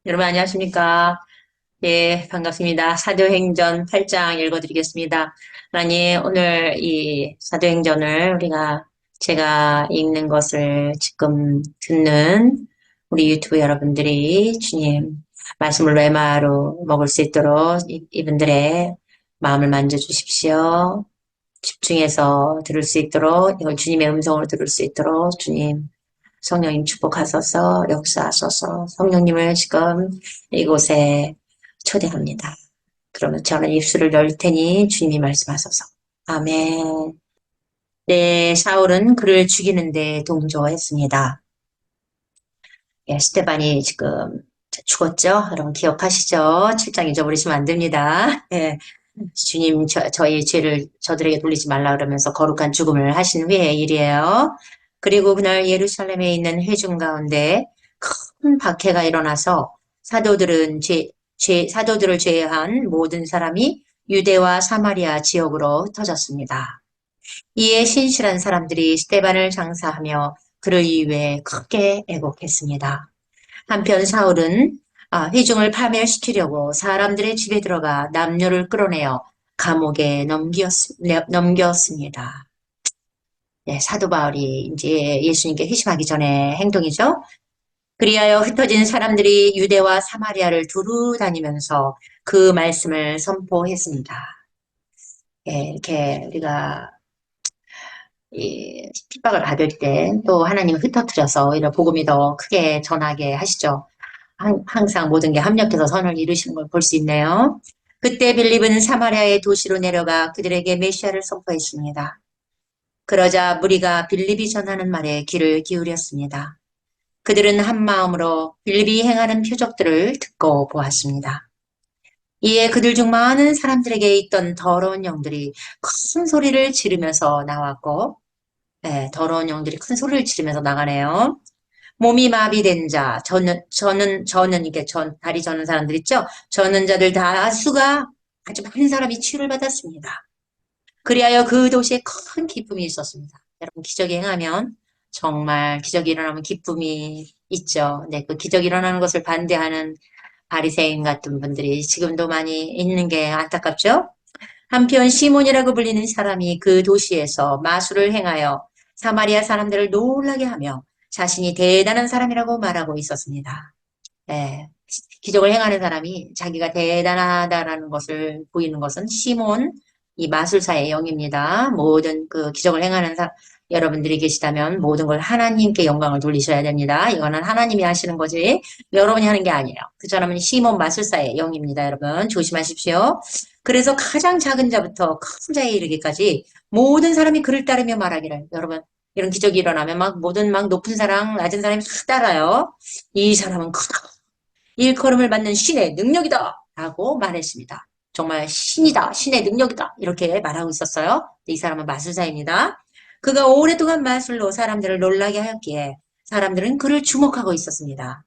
여러분 안녕하십니까? 네, 반갑습니다. 사도행전 8장 읽어드리겠습니다. 하나님, 오늘 이 사도행전을 제가 읽는 것을 지금 듣는 우리 유튜브 여러분들이 주님 말씀을 레마로 먹을 수 있도록 이분들의 마음을 만져주십시오. 집중해서 들을 수 있도록, 이걸 주님의 음성으로 들을 수 있도록 주님 성령님 축복하소서, 역사하소서, 성령님을 지금 이곳에 초대합니다. 그러면 저는 입술을 열 테니 주님이 말씀하소서. 아멘. 네, 사울은 그를 죽이는데 동조했습니다. 예, 스테반이 지금 죽었죠? 여러분 기억하시죠? 7장 잊어버리시면 안 됩니다. 예, 주님 저희 죄를 저들에게 돌리지 말라 그러면서 거룩한 죽음을 하신 후의 일이에요. 그리고 그날 예루살렘에 있는 회중 가운데 큰 박해가 일어나서 사도들을 제외한 모든 사람이 유대와 사마리아 지역으로 흩어졌습니다. 이에 신실한 사람들이 스테반을 장사하며 그를 위해 크게 애곡했습니다. 한편 사울은 회중을 파멸시키려고 사람들의 집에 들어가 남녀를 끌어내어 감옥에 넘겼습니다. 네, 사도 바울이 이제 예수님께 회심하기 전에 행동이죠. 그리하여 흩어진 사람들이 유대와 사마리아를 두루 다니면서 그 말씀을 선포했습니다. 예, 이렇게 우리가 이 핍박을 받을 때 또 하나님을 흩어뜨려서 오히려 복음이 더 크게 전하게 하시죠. 항상 모든 게 합력해서 선을 이루시는 걸 볼 수 있네요. 그때 빌립은 사마리아의 도시로 내려가 그들에게 메시아를 선포했습니다. 그러자 무리가 빌립이 전하는 말에 귀를 기울였습니다. 그들은 한 마음으로 빌립이 행하는 표적들을 듣고 보았습니다. 이에 그들 중 많은 사람들에게 있던 더러운 영들이 큰 소리를 지르면서 나왔고, 네, 더러운 영들이 큰 소리를 지르면서 나가네요. 몸이 마비된 자, 이게 다리 저는 사람들 있죠? 저는 자들 다수가 아주 많은 사람이 치유를 받았습니다. 그리하여 그 도시에 큰 기쁨이 있었습니다. 여러분, 기적이 행하면 정말 기적이 일어나면 기쁨이 있죠. 네, 그 기적이 일어나는 것을 반대하는 바리새인 같은 분들이 지금도 많이 있는 게 안타깝죠? 한편 시몬이라고 불리는 사람이 그 도시에서 마술을 행하여 사마리아 사람들을 놀라게 하며 자신이 대단한 사람이라고 말하고 있었습니다. 예, 기적을 행하는 사람이 자기가 대단하다라는 것을 보이는 것은 시몬, 이 마술사의 영입니다. 모든 그 기적을 행하는 여러분들이 계시다면 모든 걸 하나님께 영광을 돌리셔야 됩니다. 이거는 하나님이 하시는 거지 여러분이 하는 게 아니에요. 그 사람은 시몬 마술사의 영입니다. 여러분 조심하십시오. 그래서 가장 작은 자부터 큰 자에 이르기까지 모든 사람이 그를 따르며 말하기를 여러분 이런 기적이 일어나면 막 모든 막 높은 사람 낮은 사람이 다 따라요. 이 사람은 크다. 일컬음을 받는 신의 능력이다 라고 말했습니다. 정말 신이다, 신의 능력이다 이렇게 말하고 있었어요. 이 사람은 마술사입니다. 그가 오랫동안 마술로 사람들을 놀라게 하였기에 사람들은 그를 주목하고 있었습니다.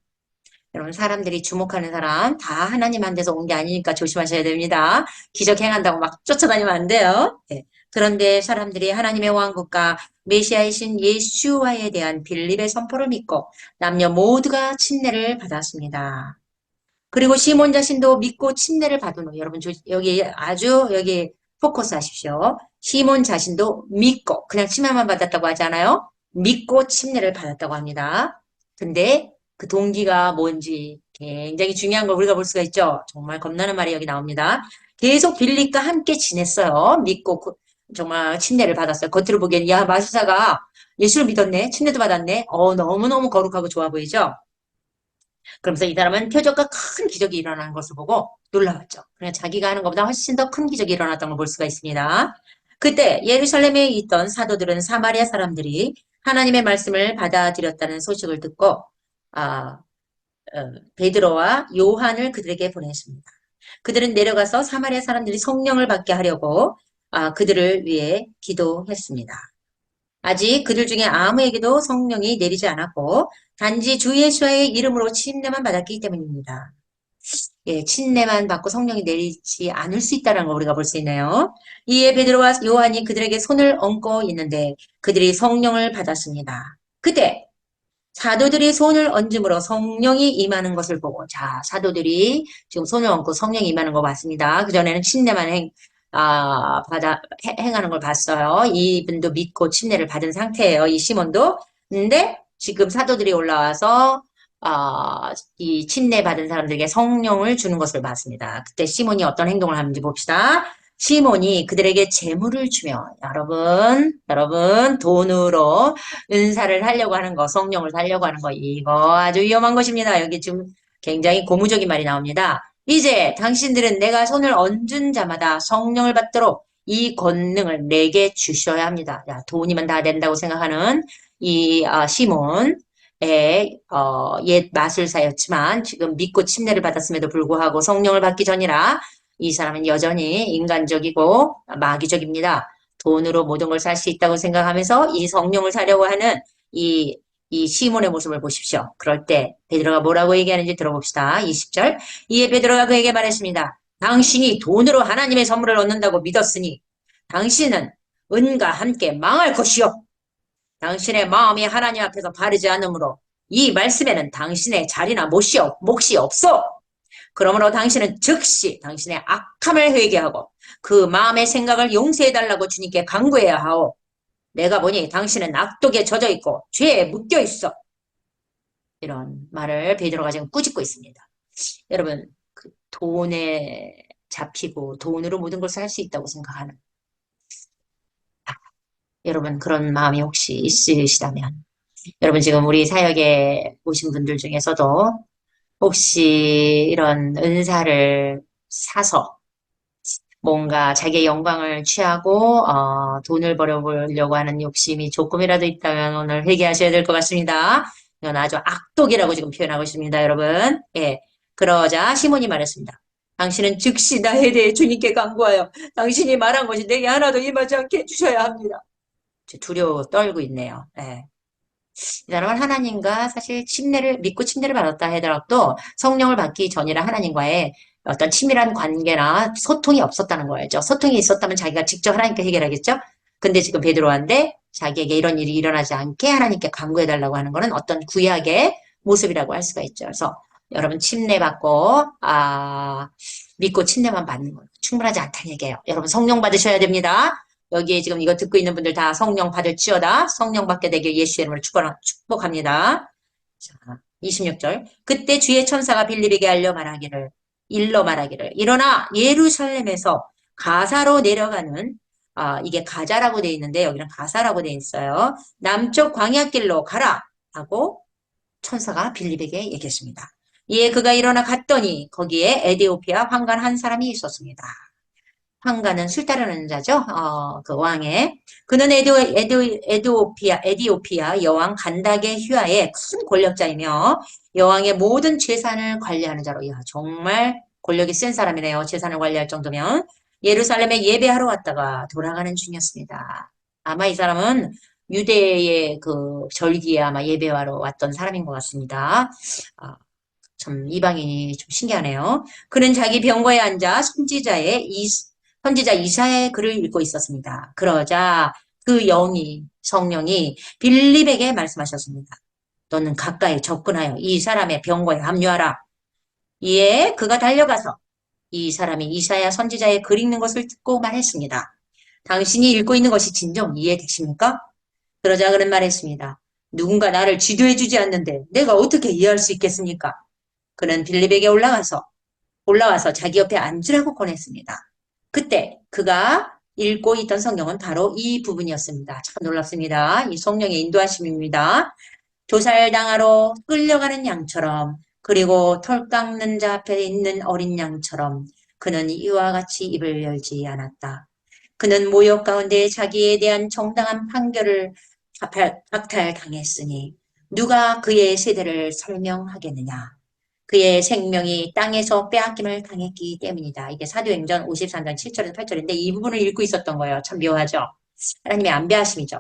여러분 사람들이 주목하는 사람 다 하나님한테서 온 게 아니니까 조심하셔야 됩니다. 기적 행한다고 막 쫓아다니면 안 돼요. 네. 그런데 사람들이 하나님의 왕국과 메시아이신 예수와에 대한 빌립의 선포를 믿고 남녀 모두가 침례를 받았습니다. 그리고 시몬 자신도 믿고 침례를 받은 후 여러분 여기 포커스 하십시오. 시몬 자신도 믿고 그냥 침례만 받았다고 하지 않아요? 믿고 침례를 받았다고 합니다. 근데 그 동기가 뭔지 굉장히 중요한 걸 우리가 볼 수가 있죠. 정말 겁나는 말이 여기 나옵니다. 계속 빌립과 함께 지냈어요. 믿고 정말 침례를 받았어요. 겉으로 보기엔 야 마수사가 예수를 믿었네. 침례도 받았네. 너무너무 거룩하고 좋아 보이죠? 그러면서 이 사람은 표적과 큰 기적이 일어나는 것을 보고 놀라웠죠. 그냥 자기가 하는 것보다 훨씬 더 큰 기적이 일어났던 걸 볼 수가 있습니다. 그때 예루살렘에 있던 사도들은 사마리아 사람들이 하나님의 말씀을 받아들였다는 소식을 듣고 아, 베드로와 요한을 그들에게 보냈습니다. 그들은 내려가서 사마리아 사람들이 성령을 받게 하려고 그들을 위해 기도했습니다. 아직 그들 중에 아무에게도 성령이 내리지 않았고 단지 주 예수의 이름으로 침례만 받았기 때문입니다. 예, 침례만 받고 성령이 내리지 않을 수 있다는 걸 우리가 볼 수 있네요. 이에 베드로와 요한이 그들에게 손을 얹고 있는데 그들이 성령을 받았습니다. 그때 사도들이 손을 얹음으로 성령이 임하는 것을 보고, 자, 사도들이 지금 손을 얹고 성령이 임하는 거 봤습니다. 그전에는 침례만 행하는 걸 봤어요. 이분도 믿고 침례를 받은 상태예요. 이 시몬도. 근데 지금 사도들이 올라와서, 이 침례 받은 사람들에게 성령을 주는 것을 봤습니다. 그때 시몬이 어떤 행동을 하는지 봅시다. 시몬이 그들에게 재물을 주며, 여러분, 돈으로 은사를 하려고 하는 거, 성령을 살려고 하는 거, 이거 아주 위험한 것입니다. 여기 지금 굉장히 고무적인 말이 나옵니다. 이제 당신들은 내가 손을 얹은 자마다 성령을 받도록 이 권능을 내게 주셔야 합니다. 야, 돈이면 다 된다고 생각하는 이 시몬의 옛 마술사였지만 지금 믿고 침례를 받았음에도 불구하고 성령을 받기 전이라 이 사람은 여전히 인간적이고 마귀적입니다. 돈으로 모든 걸 살 수 있다고 생각하면서 이 성령을 사려고 하는 이 시몬의 모습을 보십시오. 그럴 때 베드로가 뭐라고 얘기하는지 들어봅시다. 20절. 이에 베드로가 그에게 말했습니다. 당신이 돈으로 하나님의 선물을 얻는다고 믿었으니 당신은 은과 함께 망할 것이요. 당신의 마음이 하나님 앞에서 바르지 않으므로 이 말씀에는 당신의 자리나 몫이 없어. 그러므로 당신은 즉시 당신의 악함을 회개하고 그 마음의 생각을 용서해달라고 주님께 간구해야 하오. 내가 보니 당신은 악독에 젖어 있고 죄에 묶여 있어. 이런 말을 베드로가 지금 꾸짖고 있습니다. 여러분, 그 돈에 잡히고 돈으로 모든 것을 할 수 있다고 생각하는 여러분 그런 마음이 혹시 있으시다면 여러분 지금 우리 사역에 오신 분들 중에서도 혹시 이런 은사를 사서 뭔가 자기의 영광을 취하고 돈을 벌어보려고 하는 욕심이 조금이라도 있다면 오늘 회개하셔야 될 것 같습니다. 이건 아주 악독이라고 지금 표현하고 있습니다, 여러분. 예. 그러자 시몬이 말했습니다. 당신은 즉시 나에 대해 주님께 간구하여 당신이 말한 것이 내게 하나도 임하지 않게 해주셔야 합니다. 두려워 떨고 있네요. 예. 이 사람은 하나님과 사실 믿고 침례를 받았다 하더라도 성령을 받기 전이라 하나님과의 어떤 친밀한 관계나 소통이 없었다는 거예요. 소통이 있었다면 자기가 직접 하나님께 해결하겠죠? 근데 지금 베드로한테 자기에게 이런 일이 일어나지 않게 하나님께 간구해달라고 하는 것은 어떤 구약의 모습이라고 할 수가 있죠. 그래서 여러분 침례 받고, 믿고 침례만 받는 건 충분하지 않다는 얘기예요. 여러분 성령 받으셔야 됩니다. 여기에 지금 이거 듣고 있는 분들 다 성령 받을지어다. 성령 받게 되길 예수의 이름으로 축복합니다. 자, 26절. 그때 주의 천사가 빌립에게 일러 말하기를. 일어나 예루살렘에서 가사로 내려가는, 이게 가자라고 돼 있는데 여기는 가사라고 돼 있어요. 남쪽 광야길로 가라. 하고 천사가 빌립에게 얘기했습니다. 이에 그가 일어나 갔더니 거기에 에디오피아 황관 한 사람이 있었습니다. 황가는 술 따르는 자죠. 그 왕의. 그는 에디오피아 여왕 간닥의 휘하의 큰 권력자이며 여왕의 모든 재산을 관리하는 자로. 야, 정말 권력이 센 사람이네요. 재산을 관리할 정도면. 예루살렘에 예배하러 왔다가 돌아가는 중이었습니다. 아마 이 사람은 유대의 그 절기에 아마 예배하러 왔던 사람인 것 같습니다. 참 이방인이 좀 신기하네요. 그는 자기 병거에 앉아 선지자 이사야의 글을 읽고 있었습니다. 그러자 그 성령이 빌립에게 말씀하셨습니다. 너는 가까이 접근하여 이 사람의 병거에 합류하라. 이에 그가 달려가서 이 사람이 이사야 선지자의 글 읽는 것을 듣고 말했습니다. 당신이 읽고 있는 것이 진정 이해되십니까? 그러자 그는 말했습니다. 누군가 나를 지도해 주지 않는데 내가 어떻게 이해할 수 있겠습니까? 그는 빌립에게 올라와서 자기 옆에 앉으라고 권했습니다. 그때 그가 읽고 있던 성경은 바로 이 부분이었습니다. 참 놀랍습니다. 이 성령의 인도하심입니다. 조살당하러 끌려가는 양처럼 그리고 털 깎는 자 앞에 있는 어린 양처럼 그는 이와 같이 입을 열지 않았다. 그는 모욕 가운데 자기에 대한 정당한 판결을 박탈당했으니 누가 그의 세대를 설명하겠느냐. 그의 생명이 땅에서 빼앗김을 당했기 때문이다. 이게 사도행전 53장 7절에서 8절인데 이 부분을 읽고 있었던 거예요. 참 묘하죠. 하나님의 안배하심이죠.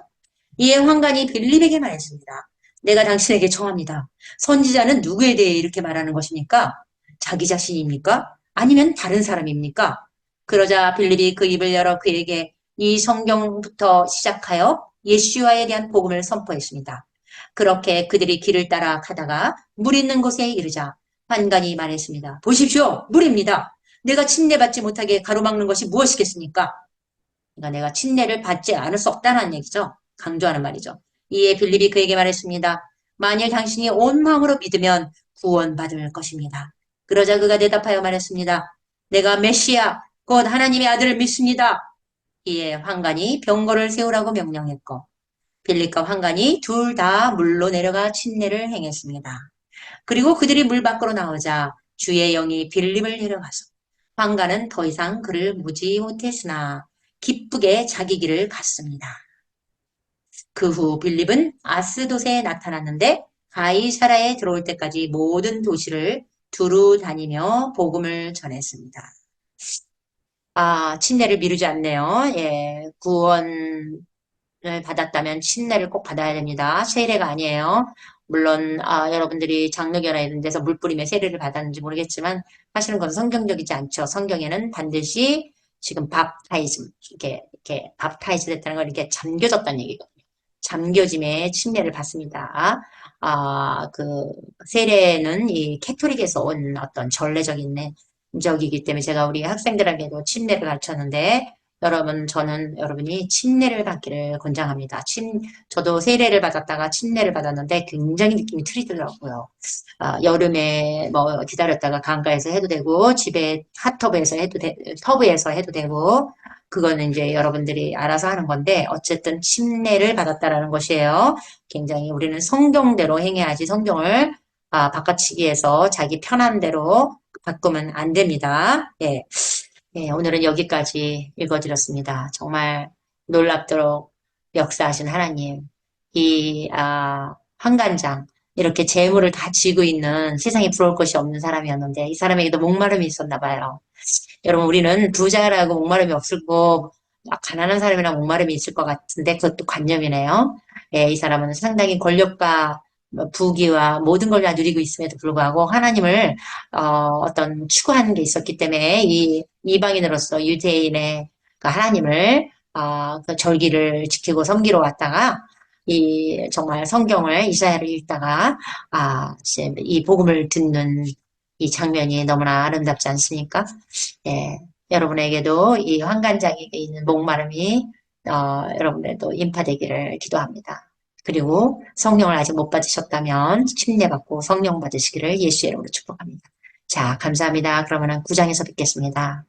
이에 황관이 빌립에게 말했습니다. 내가 당신에게 청합니다. 선지자는 누구에 대해 이렇게 말하는 것입니까? 자기 자신입니까? 아니면 다른 사람입니까? 그러자 빌립이 그 입을 열어 그에게 이 성경부터 시작하여 예수와에 대한 복음을 선포했습니다. 그렇게 그들이 길을 따라 가다가 물 있는 곳에 이르자 환관이 말했습니다. 보십시오. 물입니다. 내가 침례받지 못하게 가로막는 것이 무엇이겠습니까? 그러니까 내가 침례를 받지 않을 수 없다는 얘기죠. 강조하는 말이죠. 이에 빌립이 그에게 말했습니다. 만일 당신이 온 마음으로 믿으면 구원받을 것입니다. 그러자 그가 대답하여 말했습니다. 내가 메시아, 곧 하나님의 아들을 믿습니다. 이에 환관이 병거를 세우라고 명령했고 빌립과 환관이 둘 다 물로 내려가 침례를 행했습니다. 그리고 그들이 물 밖으로 나오자 주의 영이 빌립을 데려가서 환관은 더 이상 그를 무지 못했으나 기쁘게 자기 길을 갔습니다. 그 후 빌립은 아스돗에 나타났는데 가이사라에 들어올 때까지 모든 도시를 두루 다니며 복음을 전했습니다. 침례를 미루지 않네요. 예, 구원을 받았다면 침례를 꼭 받아야 됩니다. 세례가 아니에요. 물론 여러분들이 장로교나 이런 데서 물 뿌림에 세례를 받았는지 모르겠지만 사실은 그건 성경적이지 않죠. 성경에는 반드시 지금 밥타이즘 이렇게 밥타이즈 됐다는 걸 이렇게 잠겨졌다는 얘기거든요. 잠겨짐에 침례를 받습니다. 그 세례는 이 캐토릭에서 온 어떤 전례적인 적이기 때문에 제가 우리 학생들에게도 침례를 가르쳤는데 저는 여러분이 침례를 받기를 권장합니다. 저도 세례를 받았다가 침례를 받았는데 굉장히 느낌이 틀리더라고요. 여름에 뭐 기다렸다가 강가에서 해도 되고 집에 터브에서 해도 되고 그거는 이제 여러분들이 알아서 하는 건데 어쨌든 침례를 받았다라는 것이에요. 굉장히 우리는 성경대로 행해야지 성경을 바꿔치기해서 자기 편한 대로 바꾸면 안 됩니다. 예. 예, 오늘은 여기까지 읽어드렸습니다. 정말 놀랍도록 역사하신 하나님, 한간장, 이렇게 재물을 다 쥐고 있는 세상에 부러울 것이 없는 사람이었는데, 이 사람에게도 목마름이 있었나 봐요. 여러분, 우리는 부자라고 목마름이 없을 거, 가난한 사람이나 목마름이 있을 것 같은데, 그것도 관념이네요. 예, 이 사람은 상당히 권력과 부귀와 모든 걸 다 누리고 있음에도 불구하고 하나님을 어떤 추구하는 게 있었기 때문에 이 이방인으로서 유대인의 그 하나님을 그 절기를 지키고 섬기러 왔다가 정말 성경을 이사야를 읽다가 이제 이 복음을 듣는 이 장면이 너무나 아름답지 않습니까? 예, 여러분에게도 이 환관장에게 있는 목마름이 여러분에게도 인파되기를 기도합니다. 그리고 성령을 아직 못 받으셨다면 침례받고 성령 받으시기를 예수의 이름으로 축복합니다. 자, 감사합니다. 그러면은 9장에서 뵙겠습니다.